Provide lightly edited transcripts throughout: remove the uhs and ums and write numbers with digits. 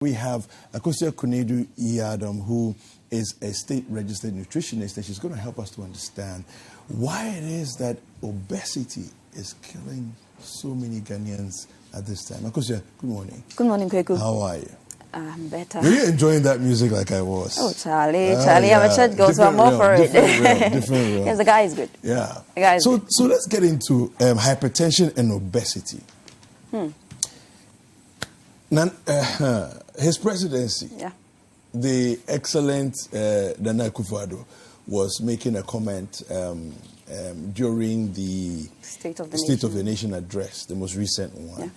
We have Akosua Konadu Yiadom, who is a state-registered nutritionist, and she's going to help us to understand why it is that obesity is killing so many Ghanaians at this time. Akosua, good morning. Good morning, Kwaku. How are you? I'm better. Were you enjoying that music like I was? Oh, Charlie, I'm a church girl, so I'm all for it. Different realm. Yes, the guy is good. Yeah. The guy is good. So let's get into hypertension and obesity. His presidency, the excellent David Kwaku was making a comment during the State of the Nation address, the most recent one. Yeah.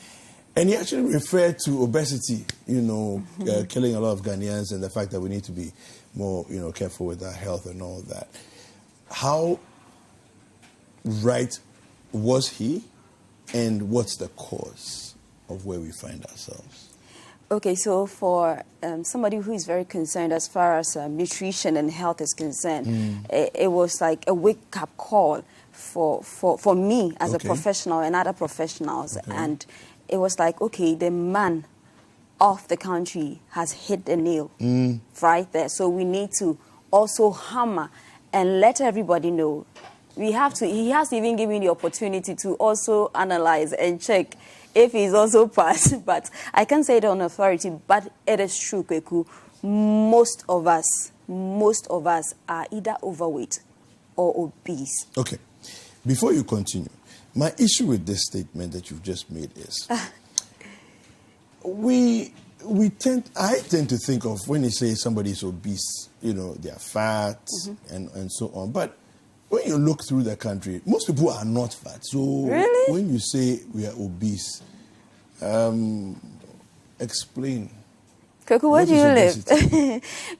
And he actually referred to obesity, killing a lot of Ghanaians, and the fact that we need to be more, careful with our health and all that. How right was he, and what's the cause of where we find ourselves? Okay, so for somebody who is very concerned as far as nutrition and health is concerned, it was like a wake-up call for me as a professional and other professionals. And it was like, okay, the man of the country has hit the nail right there. So we need to also hammer and let everybody know. He has even given the opportunity to also analyze and check if he's also passed. But I can't say it on authority, but it is true, Kwaku. Most of us are either overweight or obese. Okay. Before you continue, my issue with this statement that you've just made is I tend to think of when you say somebody is obese, they are fat and so on. But when you look through the country, most people are not fat. So really? When you say we are obese, explain. Kwaku, where do you live?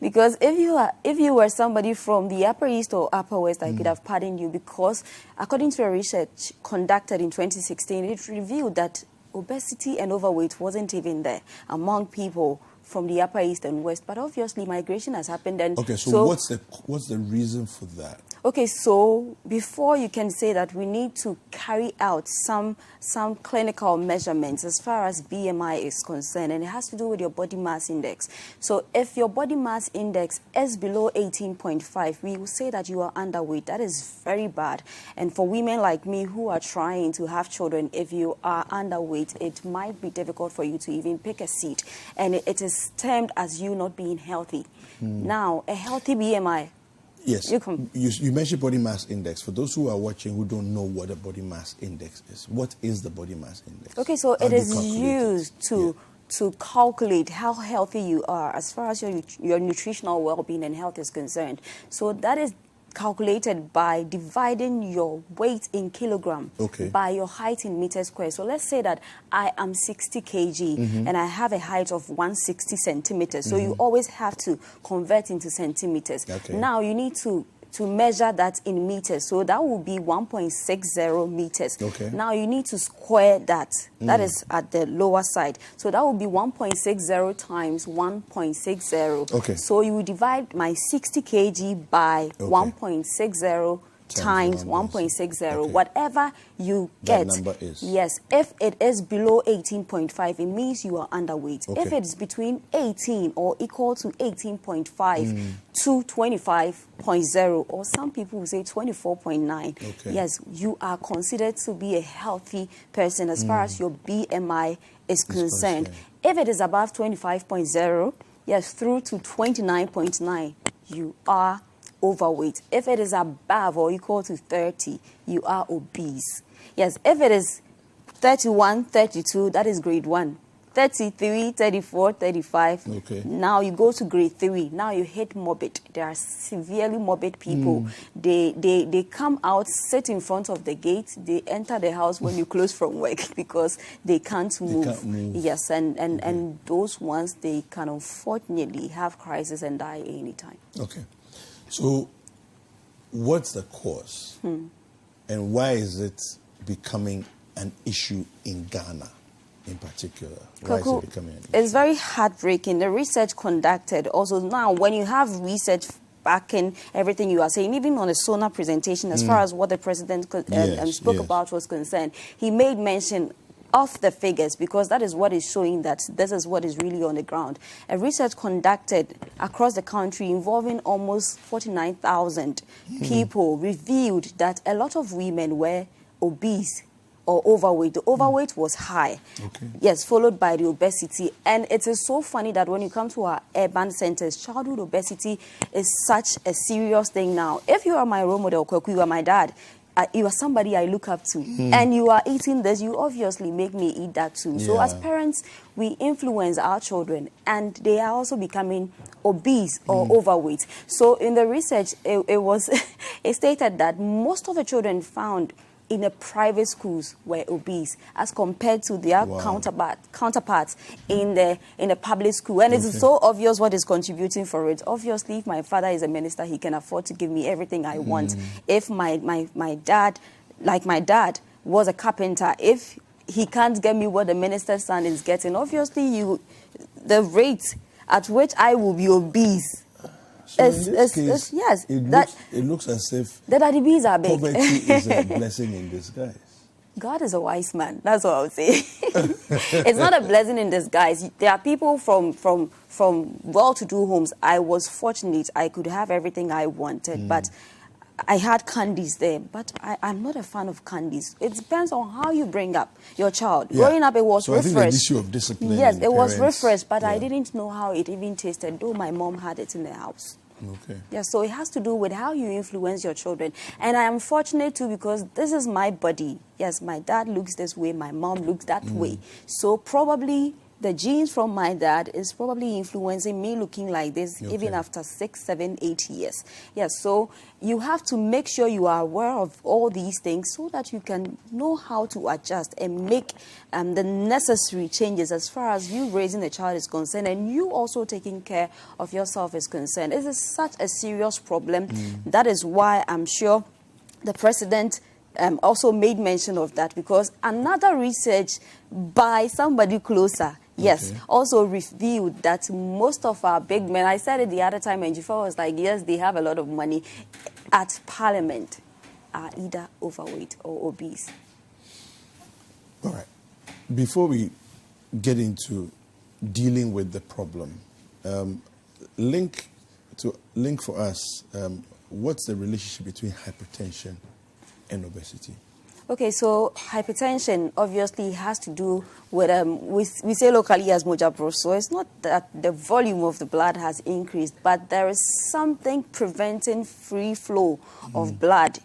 Because if you were somebody from the Upper East or Upper West, I could have pardoned you, because according to a research conducted in 2016, it revealed that obesity and overweight wasn't even there among people from the Upper East and West. But obviously migration has happened. And okay, so what's the reason for that? Okay, so before you can say that, we need to carry out some clinical measurements as far as BMI is concerned, and it has to do with your body mass index. So if your body mass index is below 18.5, we will say that you are underweight. That is very bad. And for women like me who are trying to have children, if you are underweight, it might be difficult for you to even pick a seat. And it is termed as you not being healthy. Now, a healthy BMI. Yes, you mentioned body mass index. For those who are watching who don't know what a body mass index is, what is the body mass index? Okay, so it is used to calculate how healthy you are as far as your nutritional well-being and health is concerned. So that is calculated by dividing your weight in kilogram by your height in meters squared. So let's say that I am 60 kg and I have a height of 160 centimeters. So you always have to convert into centimeters. Now you need to measure that in meters. So that will be 1.60 meters. Now you need to square that. That is at the lower side. So that will be 1.60 times 1.60. So you will divide my 60 kg by 1.60 times 1.60. Whatever you get, that number is. Yes, if it is below 18.5, it means you are underweight. If it is between 18 or equal to 18.5 to 25.0, or some people will say 24.9, yes, you are considered to be a healthy person as far as your BMI is concerned. If it is above 25.0, yes, through to 29.9, you are overweight. If it is above or equal to 30, you are obese. Yes, if it is 31, 32, that is grade 1. 33, 34, 35. Now you go to grade 3. Now you hit morbid. There are severely morbid people. They come out, sit in front of the gate. They enter the house when you close from work because they can't move. Yes, and those ones, they can unfortunately have crisis and die anytime. Okay. So what's the cause? And why is it becoming an issue in Ghana in particular? Why is it becoming an issue? It's very heartbreaking. The research conducted also, now when you have research backing everything you are saying, even on a SONA presentation, as far as what the president spoke about was concerned, he made mention of the figures, because that is what is showing that this is what is really on the ground. A research conducted across the country involving almost 49,000 people revealed that a lot of women were obese or overweight. The overweight was high, yes, followed by the obesity. And it is so funny that when you come to our urban centers, childhood obesity is such a serious thing now. If you are my role model, Kwaku, you are my dad, you are somebody I look up to, and you are eating this, you obviously make me eat that too. So as parents, we influence our children, and they are also becoming obese or overweight. So in the research, it was it stated that most of the children found in the private schools were obese as compared to their counterparts in the public school. And it's so obvious what is contributing for it. Obviously, if my father is a minister, he can afford to give me everything I want. If my dad, like my dad, was a carpenter, if he can't get me what the minister's son is getting, obviously the rate at which I will be obese. So yes, it looks as if the daddy bees are big. Poverty is a blessing in disguise. God is a wise man. That's what I would say. It's not a blessing in disguise. There are people from well-to-do homes. I was fortunate. I could have everything I wanted, but I had candies there. But I'm not a fan of candies. It depends on how you bring up your child. Growing up, it was refreshed. I think the issue of discipline. Yes, it was refreshed, but I didn't know how it even tasted, though my mom had it in the house. Yeah, so it has to do with how you influence your children. And I am fortunate too, because this is my body. Yes, my dad looks this way, my mom looks that way. So probably the genes from my dad is probably influencing me looking like this even after 6, 7, 8 years. Yes, so you have to make sure you are aware of all these things so that you can know how to adjust and make the necessary changes as far as you raising a child is concerned, and you also taking care of yourself is concerned. It is such a serious problem. That is why I'm sure the president also made mention of that, because another research by somebody closer also revealed that most of our big men, I said it the other time, and Jifa was like, yes, they have a lot of money, at parliament are either overweight or obese. All right. Before we get into dealing with the problem, link for us, what's the relationship between hypertension and obesity? Okay, so hypertension obviously has to do with, we say locally as mojabro, so it's not that the volume of the blood has increased, but there is something preventing free flow of blood.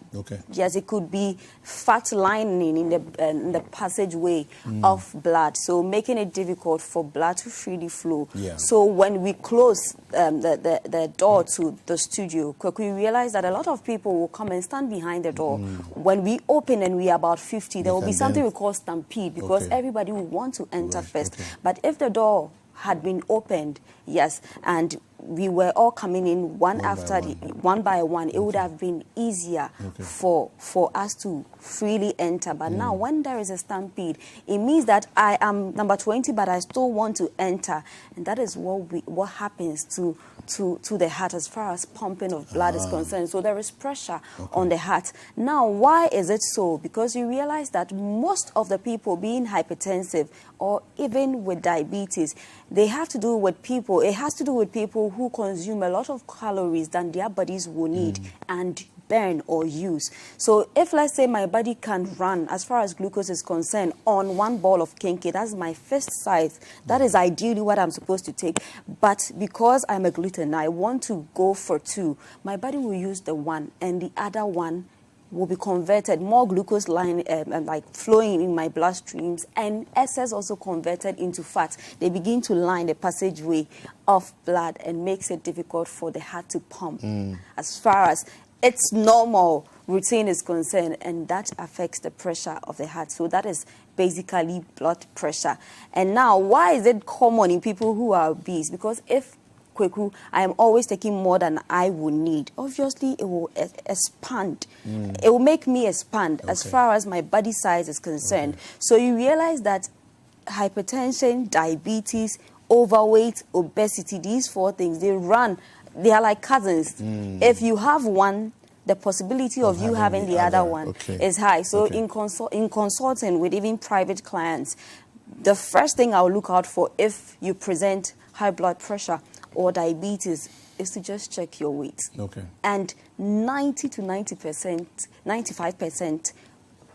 Yes, it could be fat lining in the passageway of blood, so making it difficult for blood to freely flow. So when we close the door to the studio, we realize that a lot of people will come and stand behind the door. When we open and we are about 50, there will be something we call stampede, because everybody will want to enter first. But if the door had been opened, and we were all coming in one by one, it would have been easier for us to freely enter. But now when there is a stampede, it means that I am number 20, but I still want to enter. And that is what happens to the heart as far as pumping of blood is concerned. So there is pressure on the heart. Now, why is it so? Because you realize that most of the people being hypertensive or even with diabetes, they have to do with people. It has to do with people who consume a lot of calories than their bodies will need and burn or use. So if, let's say, my body can run, as far as glucose is concerned, on one ball of kenke, that's my first size. That is ideally what I'm supposed to take. But because I'm a gluten, I want to go for 2. My body will use the 1, and the other 1 will be converted, more glucose like flowing in my bloodstreams, and excess also converted into fat. They begin to line the passageway of blood and makes it difficult for the heart to pump as far as its normal routine is concerned, and that affects the pressure of the heart. So that is basically blood pressure. And now, why is it common in people who are obese? Because if I am always taking more than I would need, obviously it will expand. It will make me expand as far as my body size is concerned. So you realize that hypertension, diabetes, overweight, obesity, these 4 things, they are like cousins. If you have one, the possibility of you having the other one is high. So in consulting with even private clients, the first thing I'll look out for if you present high blood pressure or diabetes is to just check your weight. And 90 to 90%, 95%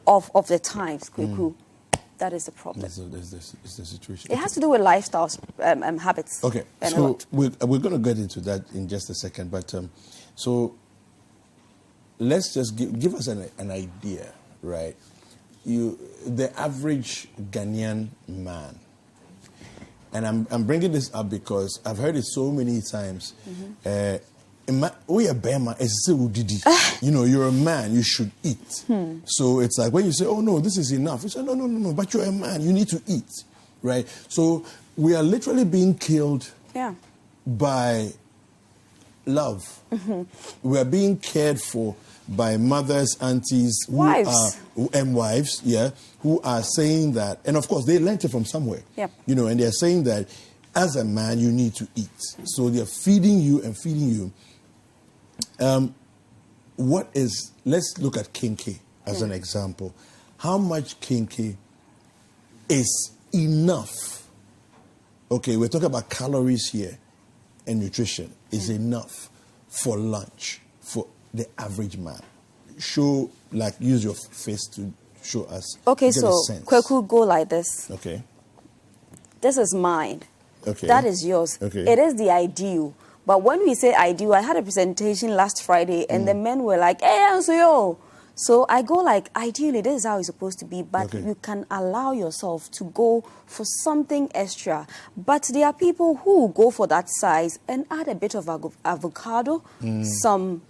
of the times, that is the problem. Is the situation. It has to do with lifestyle habits. Okay, so we're going to get into that in just a second. But so let's just give us an idea, right? The average Ghanaian man, and I'm bringing this up because I've heard it so many times. You're a man, you should eat. So it's like when you say, oh no, this is enough. You say, no, but you're a man, you need to eat, right? So we are literally being killed by love. We are being cared for by mothers, aunties, wives, who are saying that, and of course they learned it from somewhere, and they're saying that as a man you need to eat. So they're feeding you and feeding you. Let's look at kinky as an example. How much kinky is enough? Okay, we're talking about calories here and nutrition is enough for lunch for the average man. Use your face to show us. Okay, so Kwaku, go like this. Okay. This is mine. Okay. That is yours. Okay. It is the ideal. But when we say ideal, I had a presentation last Friday and the men were like, hey, so I go like, ideally, this is how it's supposed to be, but you can allow yourself to go for something extra. But there are people who go for that size and add a bit of avocado, some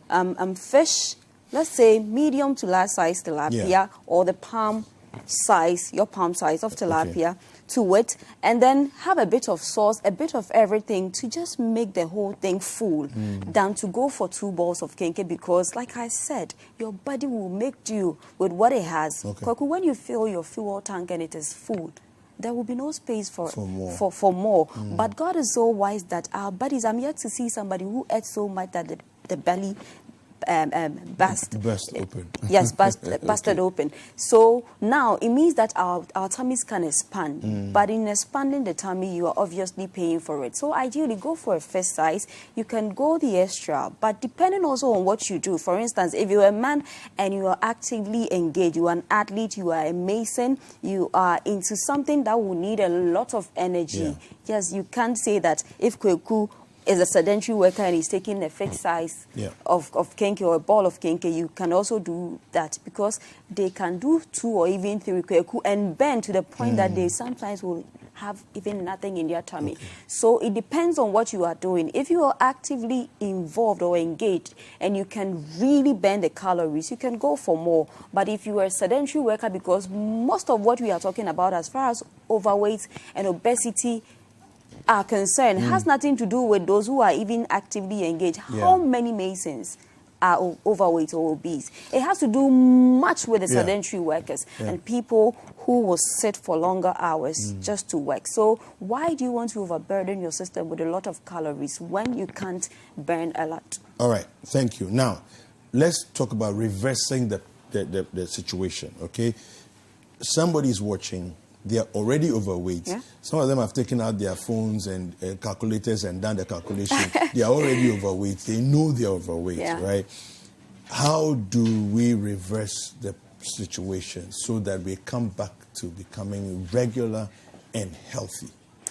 fish, let's say medium to large size tilapia, or the palm size, your palm size of tilapia to it, and then have a bit of sauce, a bit of everything to just make the whole thing full, than to go for 2 balls of kenke, because like I said, your body will make do with what it has. When you fill your fuel tank and it is full, there will be no space for more. But God is so wise that our bodies, I'm yet to see somebody who ate so much that the belly burst open. Yes, busted open. So now it means that our tummies can expand. But in expanding the tummy, you are obviously paying for it. So ideally, go for a first size. You can go the extra, but depending also on what you do. For instance, if you're a man and you are actively engaged, you are an athlete, you are a mason, you are into something that will need a lot of energy. Yes, you can't say that if Kwaku is a sedentary worker and he's taking a fixed size of kenke or a ball of kenke, you can also do that, because they can do 2 or even 3 Kwaku and bend to the point that they sometimes will have even nothing in their tummy. So it depends on what you are doing. If you are actively involved or engaged and you can really burn the calories, you can go for more. But if you are a sedentary worker, because most of what we are talking about as far as overweight and obesity are concerned has nothing to do with those who are even actively engaged. How many Masons are overweight or obese? It has to do much with the sedentary workers and people who will sit for longer hours just to work. So why do you want to overburden your system with a lot of calories when you can't burn a lot? All right, thank you. Now, let's talk about reversing the situation, okay? Somebody is watching. They are already overweight. Some of them have taken out their phones and calculators and done the calculation. They are already overweight. They know they are overweight, right? How do we reverse the situation so that we come back to becoming regular and healthy?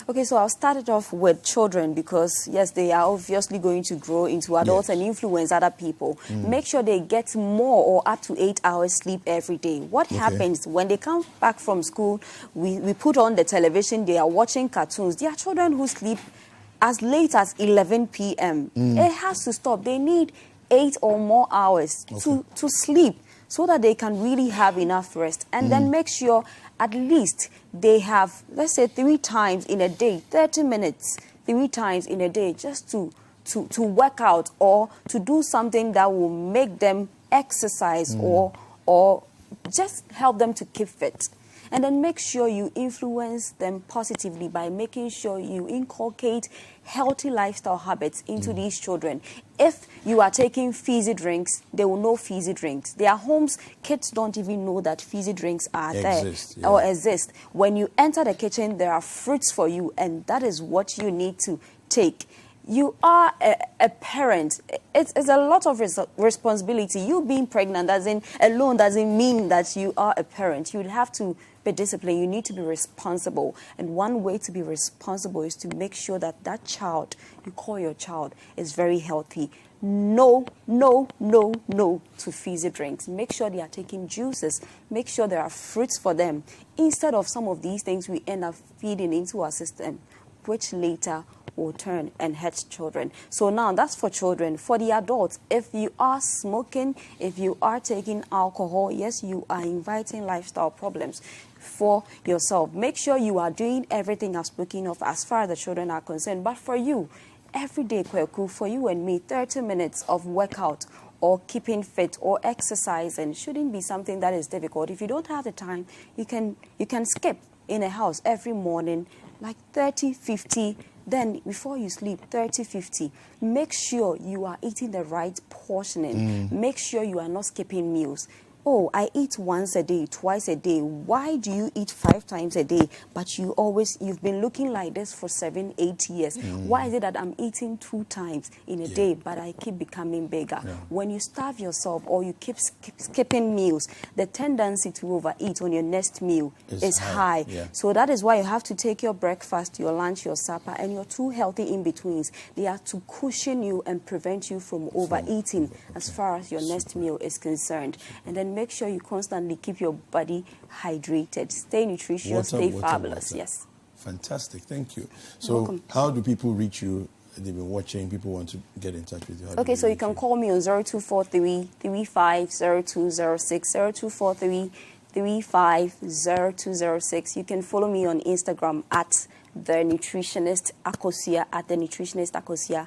Okay, so I'll start it off with children because, yes, they are obviously going to grow into adults and influence other people. Make sure they get more or up to 8 hours sleep every day. What happens when they come back from school, we put on the television, they are watching cartoons. There are children who sleep as late as 11 p.m. It has to stop. They need 8 or more hours to sleep so that they can really have enough rest. And then make sure at least they have, let's say, 3 times in a day, 30 minutes, 3 times in a day, just to work out or to do something that will make them exercise or just help them to keep fit. And then make sure you influence them positively by making sure you inculcate healthy lifestyle habits into these children. If you are taking fizzy drinks, they will know fizzy drinks. Their homes, kids don't even know that fizzy drinks are there or exist. When you enter the kitchen, there are fruits for you, and that is what you need to take. You are a parent. It's a lot of responsibility. You being pregnant alone doesn't mean that you are a parent. You'd have to be disciplined. You need to be responsible. And one way to be responsible is to make sure that that child, you call your child, is very healthy. No to fizzy drinks. Make sure they are taking juices. Make sure there are fruits for them. Instead of some of these things we end up feeding into our system, which later will turn and hurt children. So now that's for children. For the adults, if you are smoking, if you are taking alcohol, yes, you are inviting lifestyle problems for yourself. Make sure you are doing everything I've spoken of as far as the children are concerned. But for you, every day, Kwaku, for you and me, 30 minutes of workout or keeping fit or exercising shouldn't be something that is difficult. If you don't have the time, you can skip in a house every morning, like 30, 50. Then before you sleep, 30, 50. Make sure you are eating the right portioning. Make sure you are not skipping meals. Oh, I eat once a day, twice a day. Why do you eat 5 times a day? But you've been looking like this for 7, 8 years. Why is it that I'm eating 2 times in a day, but I keep becoming bigger? When you starve yourself or you keep skipping meals, the tendency to overeat on your next meal is high. So that is why you have to take your breakfast, your lunch, your supper, and your 2 healthy in-betweens. They are to cushion you and prevent you from overeating as far as your next meal is concerned. And then make sure you constantly keep your body hydrated. Stay nutritious, stay fabulous. Yes. Fantastic. Thank you. So how do people reach you? They've been watching. People want to get in touch with you. Okay, so you can call me on 0243 350206, 0243 350206. You can follow me on Instagram at The Nutritionist Akosua, at The Nutritionist Akosua.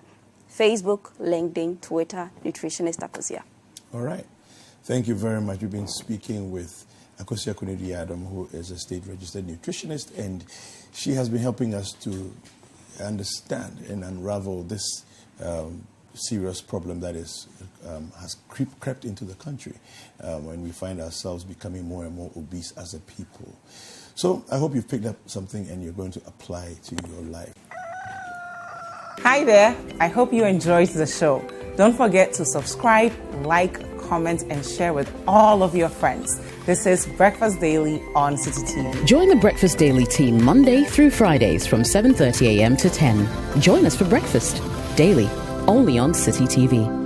Facebook, LinkedIn, Twitter, Nutritionist Akosua. All right. Thank you very much. We've been speaking with Akosua Konadu Yiadom, who is a state-registered nutritionist, and she has been helping us to understand and unravel this serious problem that has crept into the country when we find ourselves becoming more and more obese as a people. So I hope you've picked up something and you're going to apply it to your life. Hi there. I hope you enjoyed the show. Don't forget to subscribe, like, comment, and share with all of your friends. This is Breakfast Daily on Citi TV. Join the Breakfast Daily team Monday through Fridays from 7:30 a.m. to 10. Join us for breakfast daily, only on Citi TV.